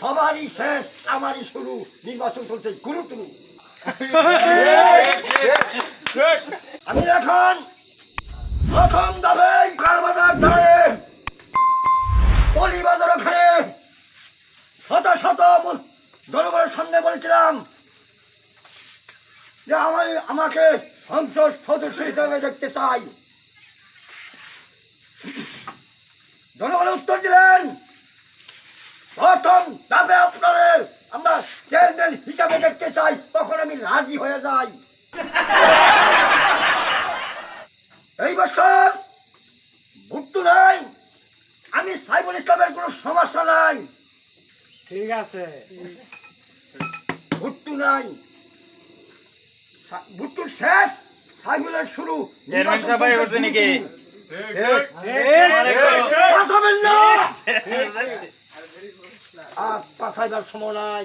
সবারই শেষ আমারই শুরু, নির্বাচন চলছে গুরুতুরু। আমি এখন প্রথম দাবে কারবাজার ধরে পলিবাজার ওখানে শত শত জনগণের সামনে বলেছিলাম যে আমাকে সংসদ সদস্য হিসেবে দেখতে চাই। জনগণ উত্তর দিলেন, প্রথম দাবে আপনাদের আমরা চেয়ারম্যান হিসাবে দেখতে চাই। তখন আমি রাজি হয়ে যাই। এই বছর ভুট্টু নাই, আমি সাইফুল ইসলামের কোনো সমস্যা নাই। ঠিক আছে, ভুট্টু নাই, ভুট্টুর শেষ, সাইফুলের শুরু। চেয়ারম্যান সবাই হচ্ছে নাকি? আর পাশাইবার সময় নাই।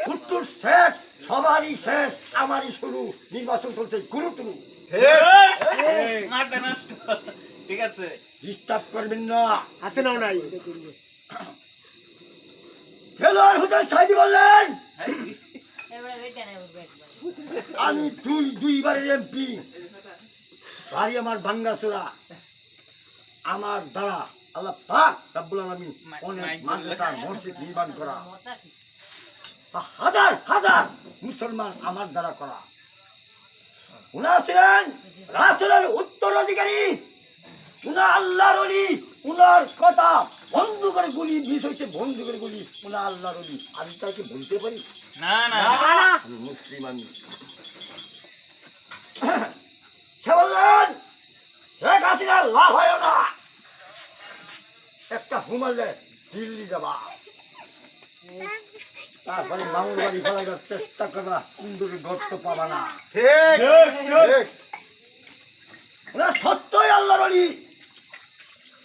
ভুট্টুর শেষ, সবারই শেষ আমারই শুরু, নির্বাচন চলছে গুরুতুরু। ঠিক আছে, ডিস্টার্ব করবেন না। আছে না নাই? খেলোয়াড় হোসেন সাইদি বললেন, আমি দুইবারের এমপি, বাড়ি আমার ভাঙ্গাচোরা, আমার দ্বারা আল্লাহ পাক রব্বুল আলামিন অনেক মাদ্রাসা মসজিদ নির্মাণ করা, হাজার হাজার মুসলমান আমার দ্বারা করা। উনারা ছিলেন রাসূলের উত্তরাধিকারী, উনা আল্লাহর ওলি। উনার কথা বন্ধু করে গুলি মিস হয়েছে, বন্ধু করে গুলি। উনা আল্লাহর ওলি, আমি তাকে বলতে পারি না না, আমি মুসলিম। আমি সে বললেন, শেখ হাসিনা লাভ হয় না, একটা ঘুমালে দিল্লি যাবা, তারপরে মামুর বাড়ি ফেলাবার চেষ্টা করবা, কুন্দুর গর্ত পাবা না। ওরা সত্যই আল্লাহর ওলি,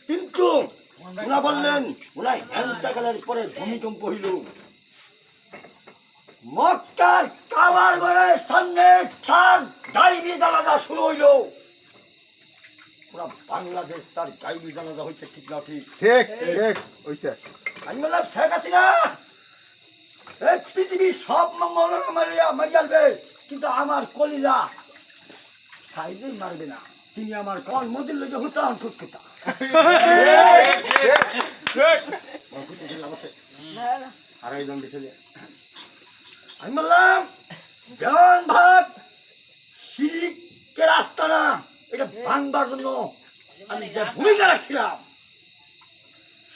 কিন্তু ওরা বললেন, ওরা এন্তকালের পরে ভূমিকম্প হইল, মক্কার কাবার ঘরের সামনে তার গাইবি জানাজা শুরু হইল। ওরা বাংলাদেশ তার গাইবি জানাজা হয়েছে, ঠিক না? ঠিক ঠিক ঠিক হইছে। আমি বললাম, শেখ হাসিনা এই পৃথিবীর সব মঙ্গলরা মারি আলবে, কিন্তু আমার কলিজা সাইডে মারবে না। তিনি আমার কল মদির লোকে হুতান খুঁজকুতা। আড়াইজন ছেলে। আমি বললাম, দেওয়ান ভাগ শিরিকের আস্তানা, এটা ভাঙবার জন্য আমি যে ভূমিকা রাখছিলাম,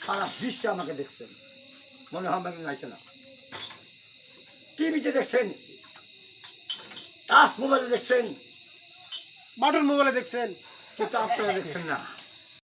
সারা বিশ্বে আমাকে দেখছেন, মনে হয় আমি নাইছে না। টিভিতে দেখছেন, টাচ মোবাইলে দেখছেন, বাটন মোবাইলে দেখছেন, কিন্তু আপনারা দেখছেন না।